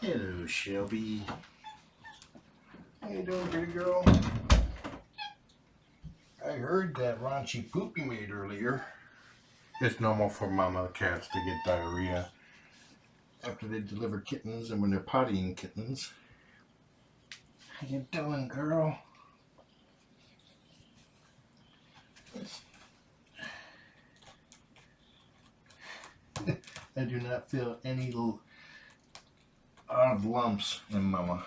Hello, Shelby. How you doing, pretty girl? I heard that raunchy poop you made earlier. It's normal for mama cats to get diarrhea after they deliver kittens and when they're pottying kittens. How you doing, girl? I do not feel any little odd lumps in mama.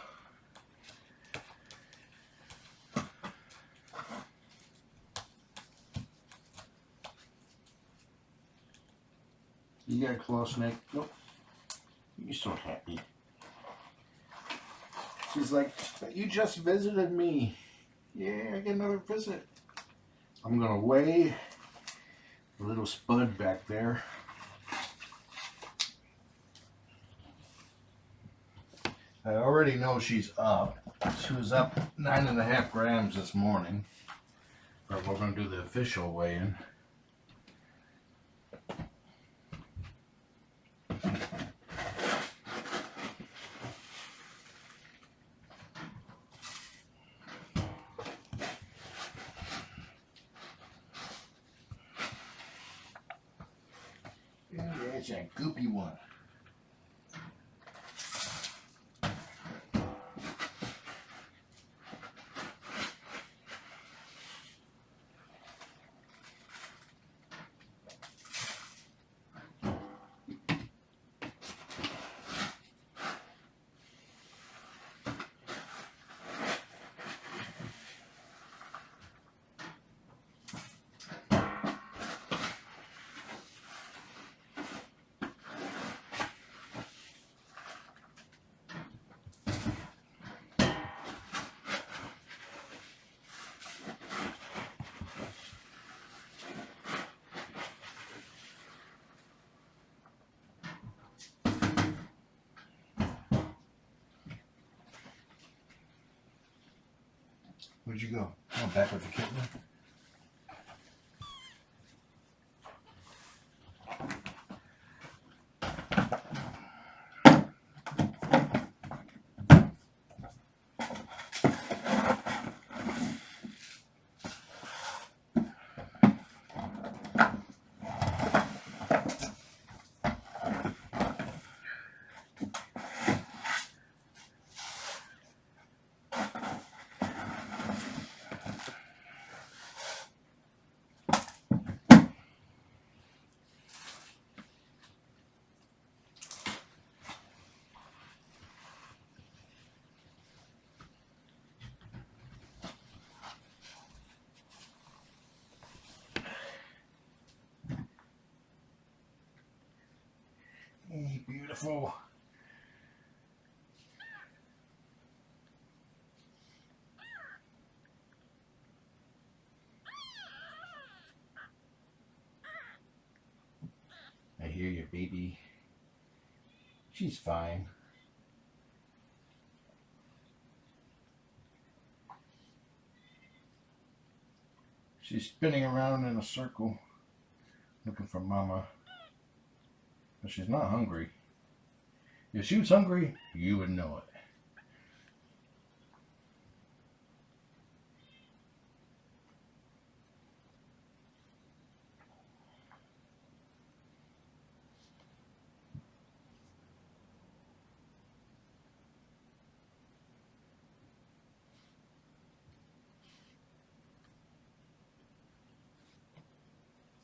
You got a claw snake? Nope. You're so happy. She's like, you just visited me. Yeah, I get another visit. I'm gonna weigh the little spud back there. I already know she's up. She was up 9.5 grams this morning. But we're gonna do the official weigh-in. Yeah, it's that goopy one. Where'd you go? Oh, back with the kitten? Hey, beautiful. I hear you, baby. She's fine. She's spinning around in a circle looking for mama. But she's not hungry. If she was hungry, you would know it.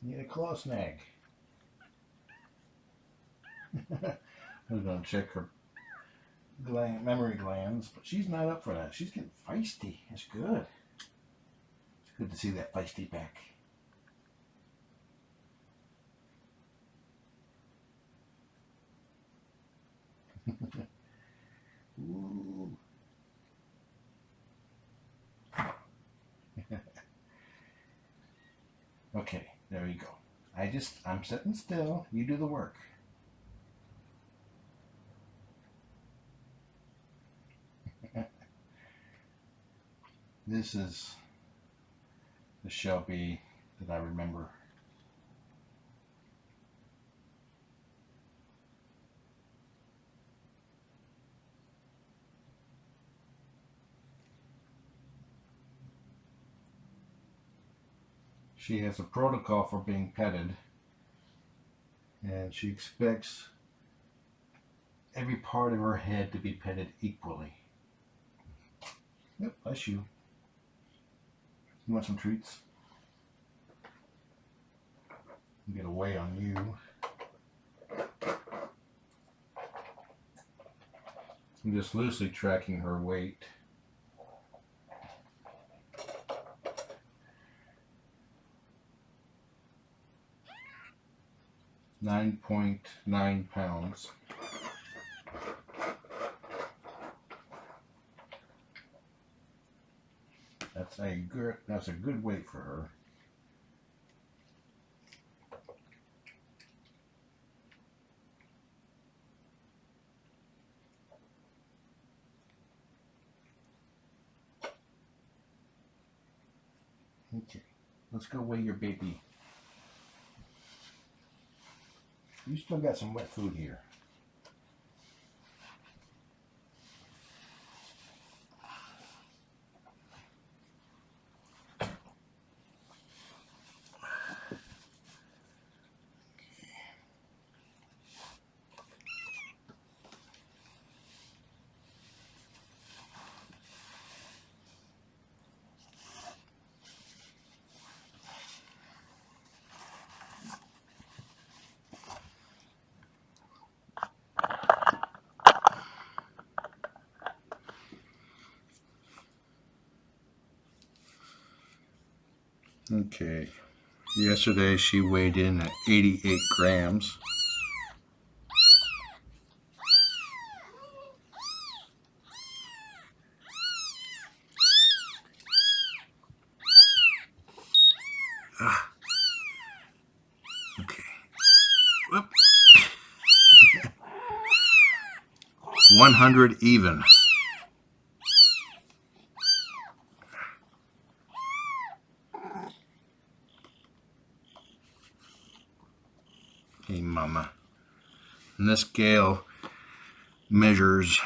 Need a claw snag. I was going to check her memory glands, but she's not up for that. She's getting feisty. It's good. It's good to see that feisty back. Ooh. Okay, there you go. I'm sitting still. You do the work. This is the Shelby that I remember. She has a protocol for being petted, and she expects every part of her head to be petted equally. Yep, bless you. You want some treats? Get away on you. I'm just loosely tracking her weight. £9.9. That's a good weight for her. Okay, let's go weigh your baby. You still got some wet food here. Okay, yesterday she weighed in at 88 grams. Okay. Whoop. 100 even. Hey, mama. And this scale measures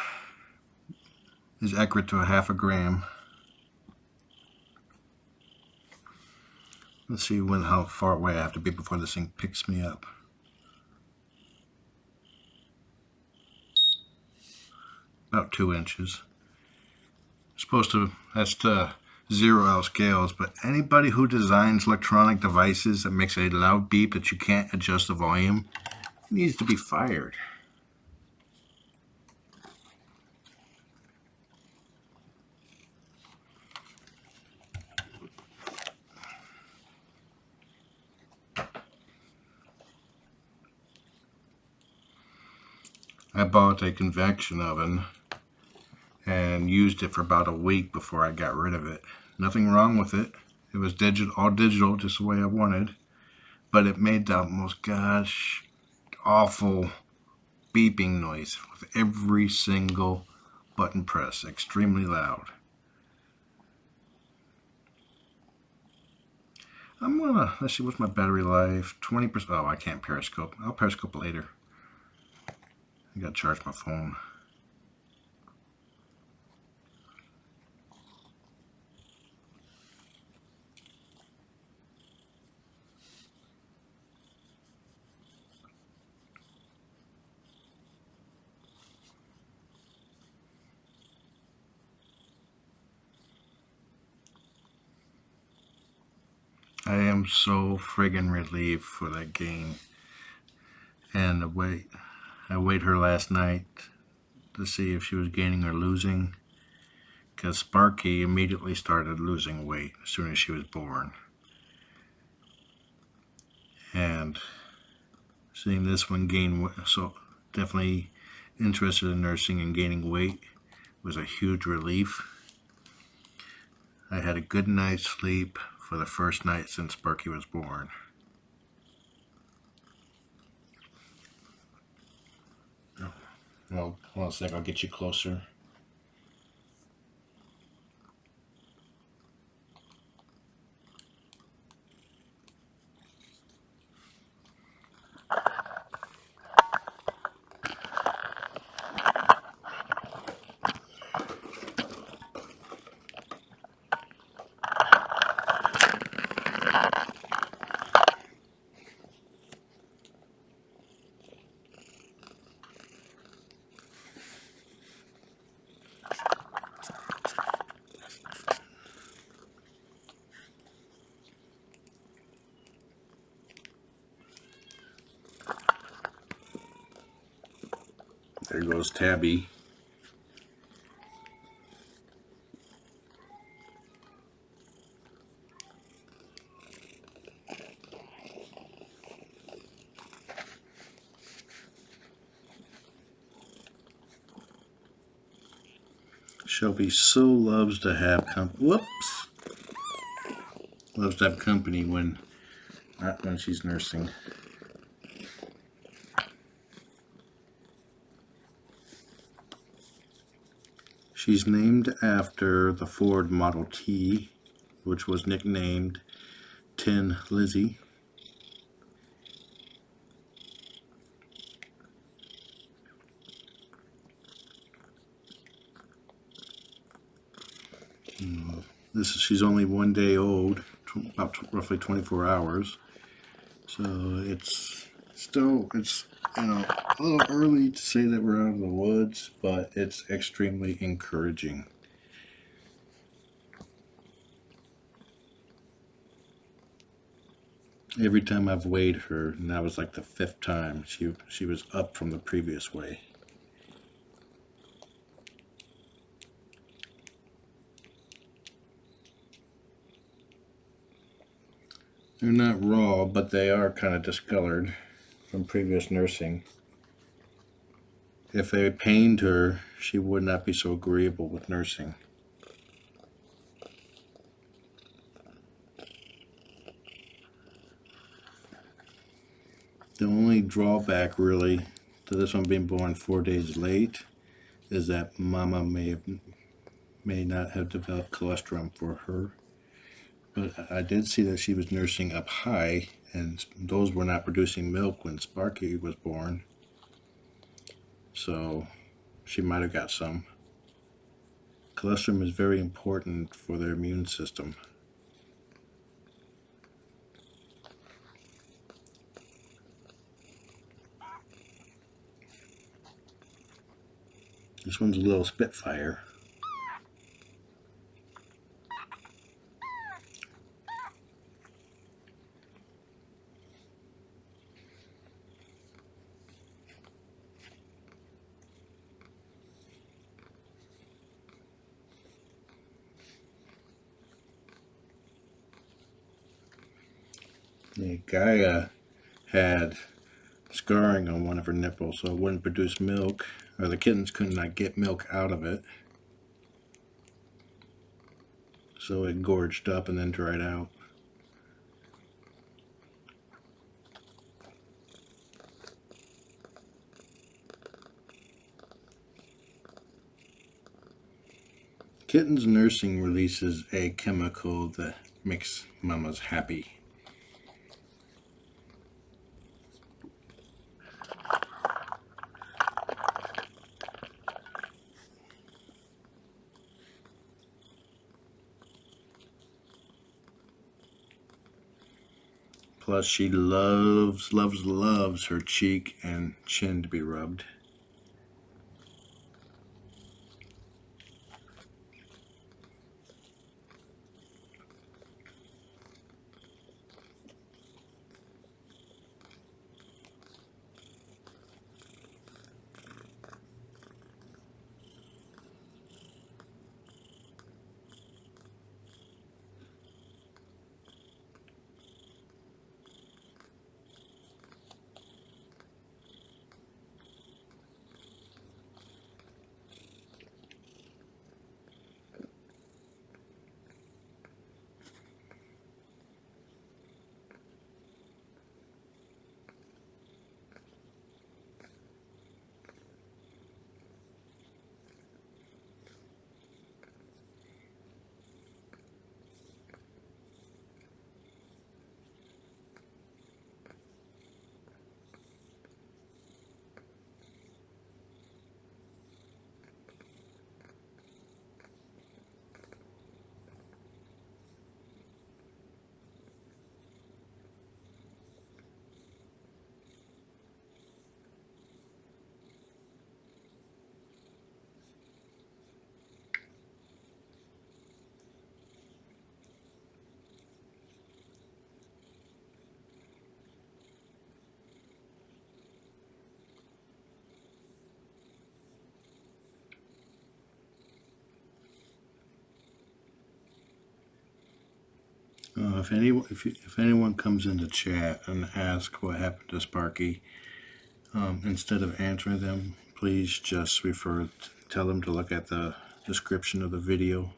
is accurate to a half a gram. Let's see how far away I have to be before this thing picks me up. About 2 inches. That's to 0 out scales, but anybody who designs electronic devices that makes a loud beep that you can't adjust the volume needs to be fired. I bought a convection oven and used it for about a week before I got rid of it. Nothing wrong with it. It was all digital, just the way I wanted. But it made the most awful beeping noise with every single button press. Extremely loud. Let's see, what's my battery life? 20%. Oh, I can't periscope. I'll periscope later. I gotta charge my phone. I am so friggin' relieved for that gain. And I weighed her last night to see if she was gaining or losing, because Sparky immediately started losing weight as soon as she was born. And seeing this one gain, so definitely interested in nursing and gaining weight, was a huge relief. I had a good night's sleep for the first night since Sparky was born. Well, hold on a sec, I'll get you closer. There goes Tabby. Shelby so loves to have loves to have company when not when she's nursing. She's named after the Ford Model T, which was nicknamed Tin Lizzie. She's only 1 day old, about roughly 24 hours. So it's a little early to say that we're out of the woods, but it's extremely encouraging. Every time I've weighed her, and that was like the 5th time, she was up from the previous weigh. They're not raw, but they are kind of discolored from previous nursing. If they pained her, she would not be so agreeable with nursing. The only drawback really to this one being born 4 days late is that Mama may not have developed colostrum for her. But I did see that she was nursing up high, and those were not producing milk when Sparky was born. So she might have got some. Colostrum is very important for their immune system. This one's a little Spitfire. The Gaia had scarring on one of her nipples, so it wouldn't produce milk, or the kittens could not get milk out of it. So it gorged up and then dried out. Kittens nursing releases a chemical that makes mamas happy. Plus, she loves her cheek and chin to be rubbed. if anyone comes in the chat and asks what happened to Sparky, instead of answering them, please just tell them to look at the description of the video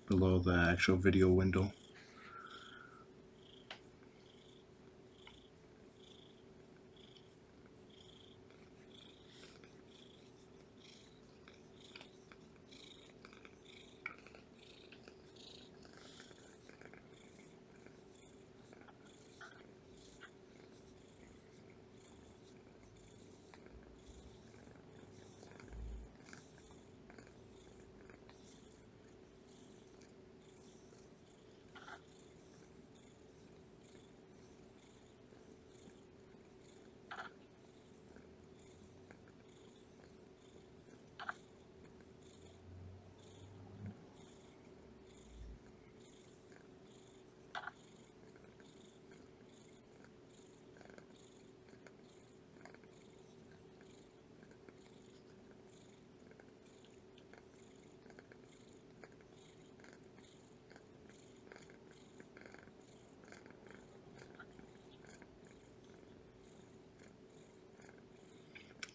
below the actual video window.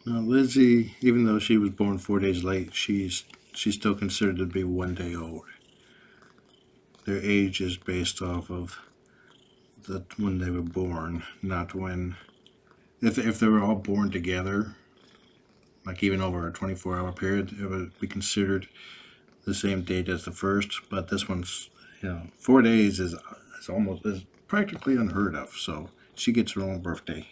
Now Lizzie, even though she was born 4 days late, she's still considered to be 1 day old. Their age is based off of when they were born, not when. If they were all born together, like even over a 24-hour period, it would be considered the same date as the first. But this one's, 4 days is practically unheard of. So she gets her own birthday.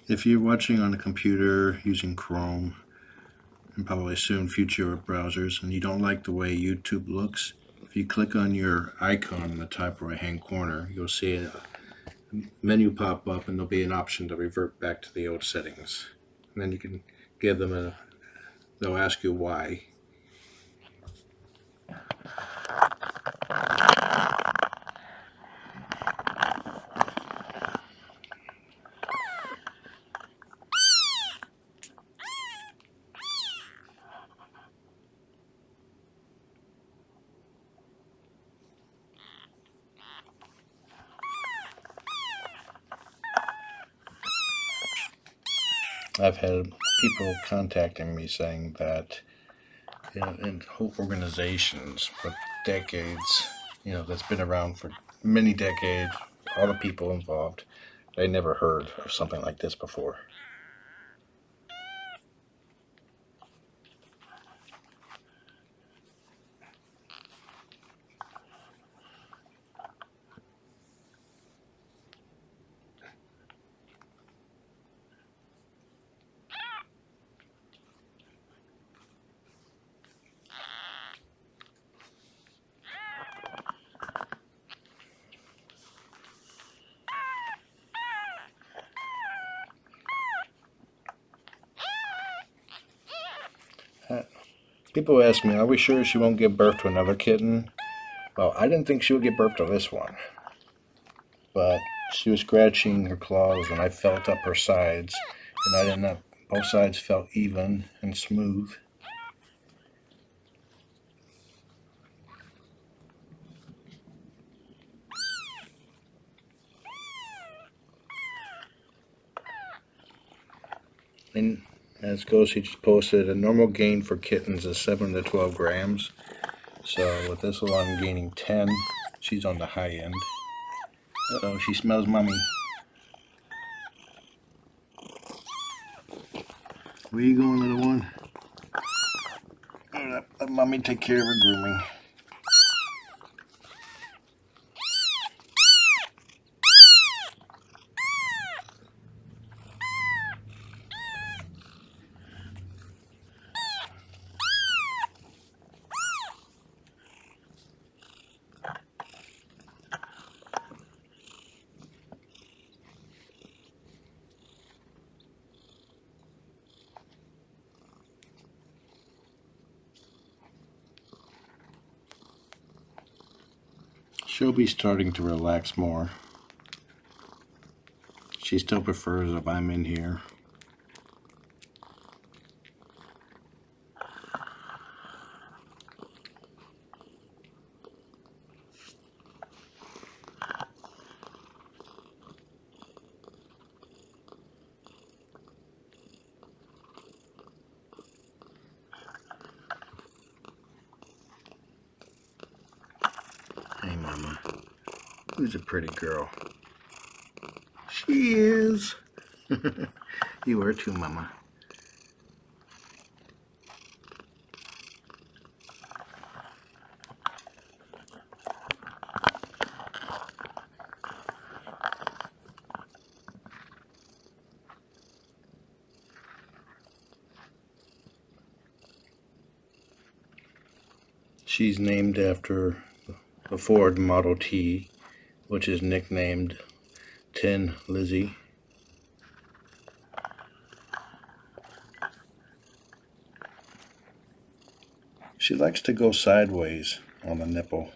If you're watching on a computer using Chrome and probably soon future browsers, and you don't like the way YouTube looks, if you click on your icon in the top right hand corner, you'll see a menu pop up and there'll be an option to revert back to the old settings. And then you can give them they'll ask you why. I've had people contacting me saying that in whole organizations for decades, that's been around for many decades, all the people involved, they never heard of something like this before. People ask me, are we sure she won't give birth to another kitten? Well, I didn't think she would give birth to this one. But she was scratching her claws and I felt up her sides. And I didn't know, both sides felt even and smooth. And as goes, she just posted a normal gain for kittens is 7 to 12 grams. So with this one, I'm gaining 10. She's on the high end. Uh-oh, she smells mommy. Where you going, little one? Let mommy take care of her grooming. Shelby's starting to relax more. She still prefers if I'm in here. Who's a pretty girl? She is. You are too, Mama. She's named after the Ford Model T, which is nicknamed Tin Lizzie. She likes to go sideways on the nipple.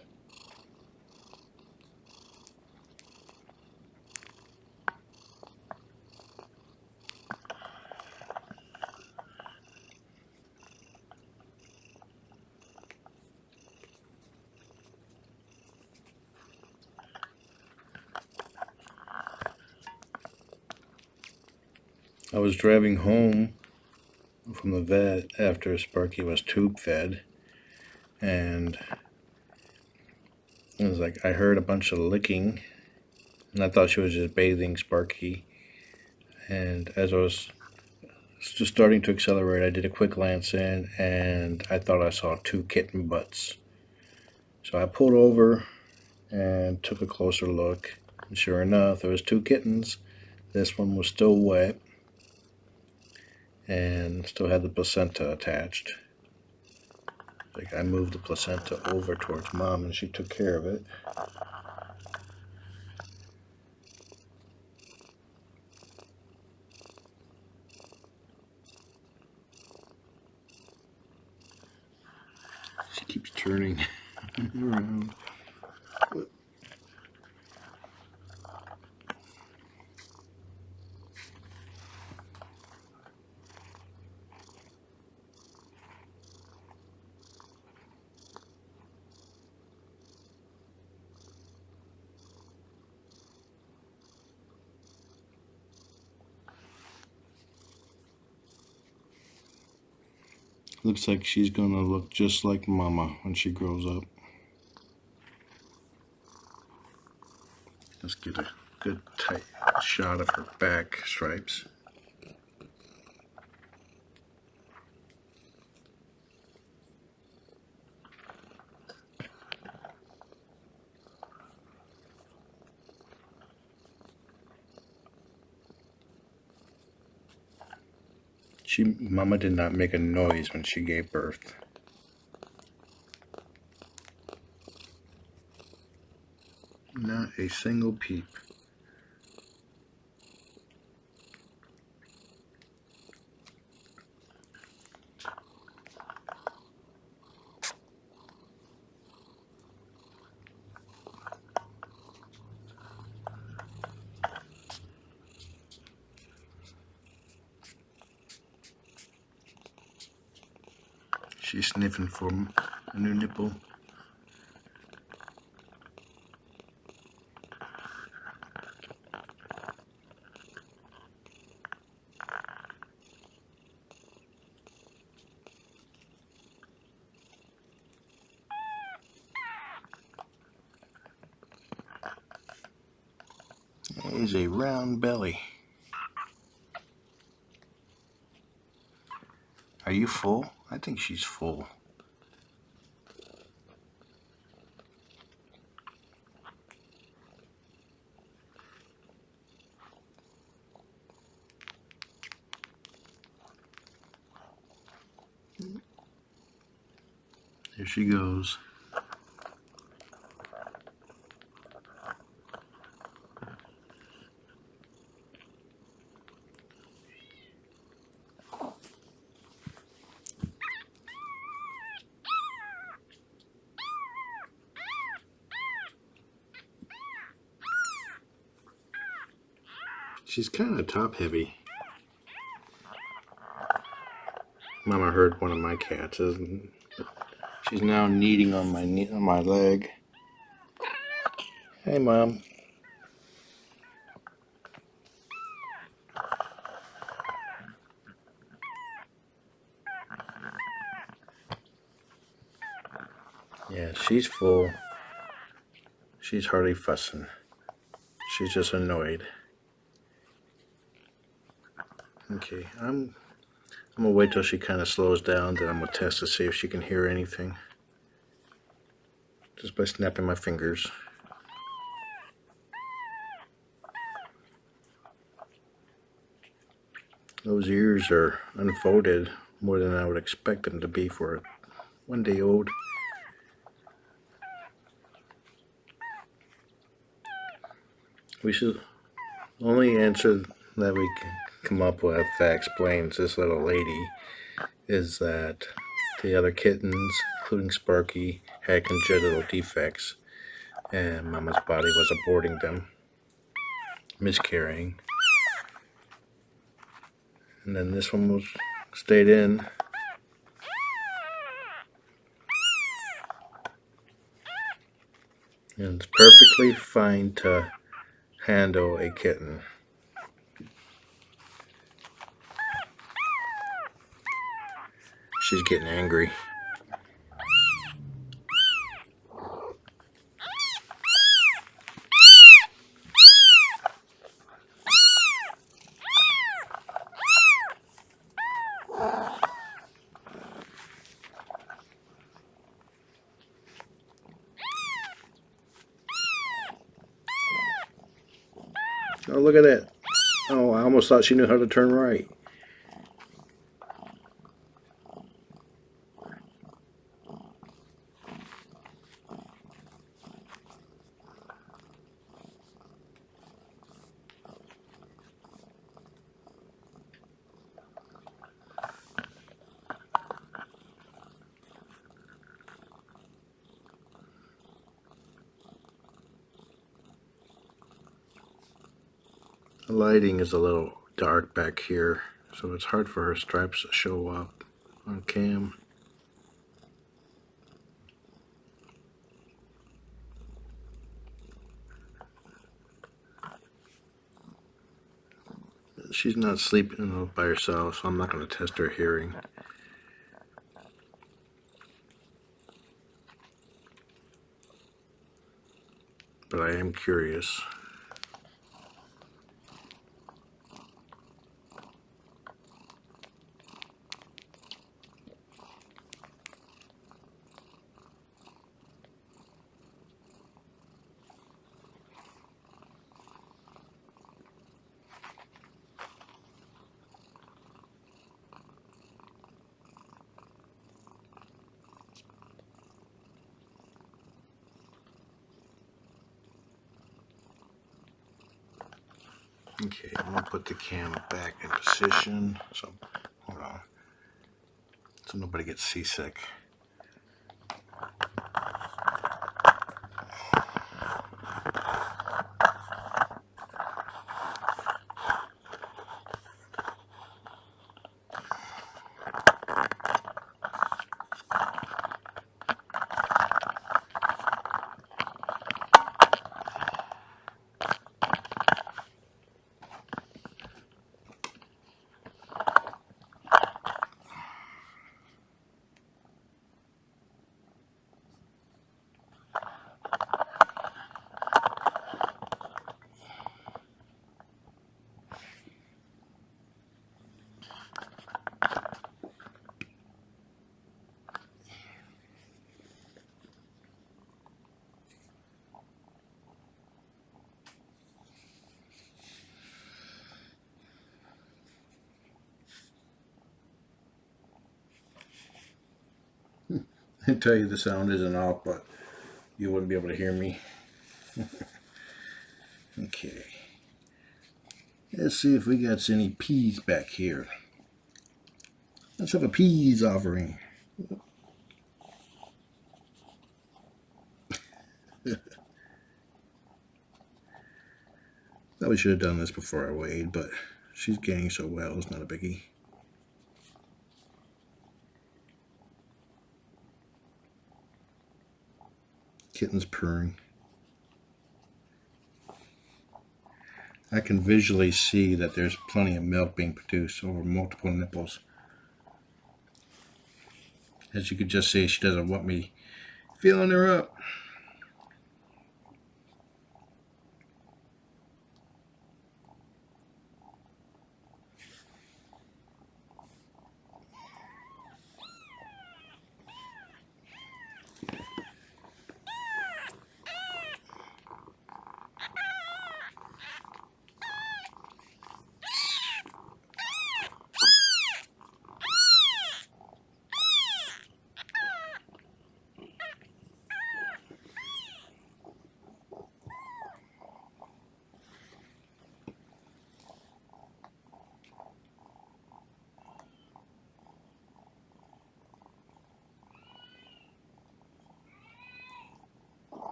I was driving home from the vet after Sparky was tube fed, and it was like I heard a bunch of licking, and I thought she was just bathing Sparky. And as I was just starting to accelerate, I did a quick glance in, and I thought I saw 2 kitten butts. So I pulled over and took a closer look, and sure enough, there was 2 kittens. This one was still wet and still had the placenta attached. Like I moved the placenta over towards Mom, and she took care of it. She keeps turning around. Looks like she's gonna look just like Mama when she grows up. Let's get a good tight shot of her back stripes. Mama did not make a noise when she gave birth. Not a single peep. She's sniffing for a new nipple. There's a round belly. Are you full? I think she's full. There she goes. She's kind of top heavy. Mama heard one of my cats. She's now kneading on my leg. Hey, Mom. Yeah, she's full. She's hardly fussing. She's just annoyed. Okay, I'm gonna wait till she kind of slows down, then I'm gonna test to see if she can hear anything. Just by snapping my fingers. Those ears are unfolded more than I would expect them to be for a 1-day-old. We should only answer that we can come up with that explains this little lady is that the other kittens, including Sparky, had congenital defects, and Mama's body was aborting them, miscarrying. And then this one was stayed in. And it's perfectly fine to handle a kitten. She's getting angry. Oh, look at that. Oh, I almost thought she knew how to turn right. The lighting is a little dark back here, so it's hard for her stripes to show up on cam. She's not sleeping by herself, so I'm not going to test her hearing. But I am curious. Okay, I'm going to put the cam back in position. So, hold on. So nobody gets seasick. I tell you the sound isn't off, but you wouldn't be able to hear me. Okay. Let's see if we got any peas back here. Let's have a peas offering. Thought we should have done this before I weighed, but she's gaining so well, it's not a biggie. Kitten's purring. I can visually see that there's plenty of milk being produced over multiple nipples. As you could just see, she doesn't want me feeling her up.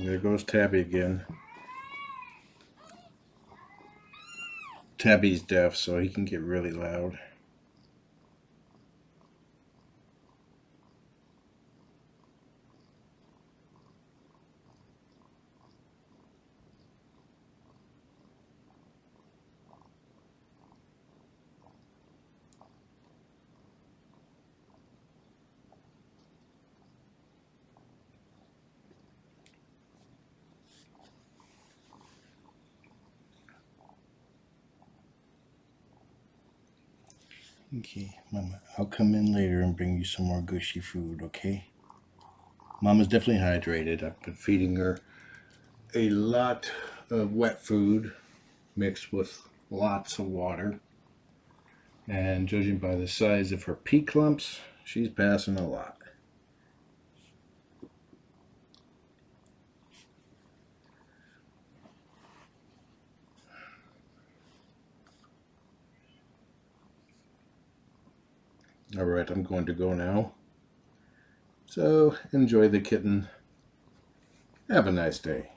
There goes Tabby again. Tabby's deaf, so he can get really loud. Okay, Mama, I'll come in later and bring you some more gushy food, okay? Mama's definitely hydrated. I've been feeding her a lot of wet food mixed with lots of water. And judging by the size of her pea clumps, she's passing a lot. Alright, I'm going to go now. So, enjoy the kitten. Have a nice day.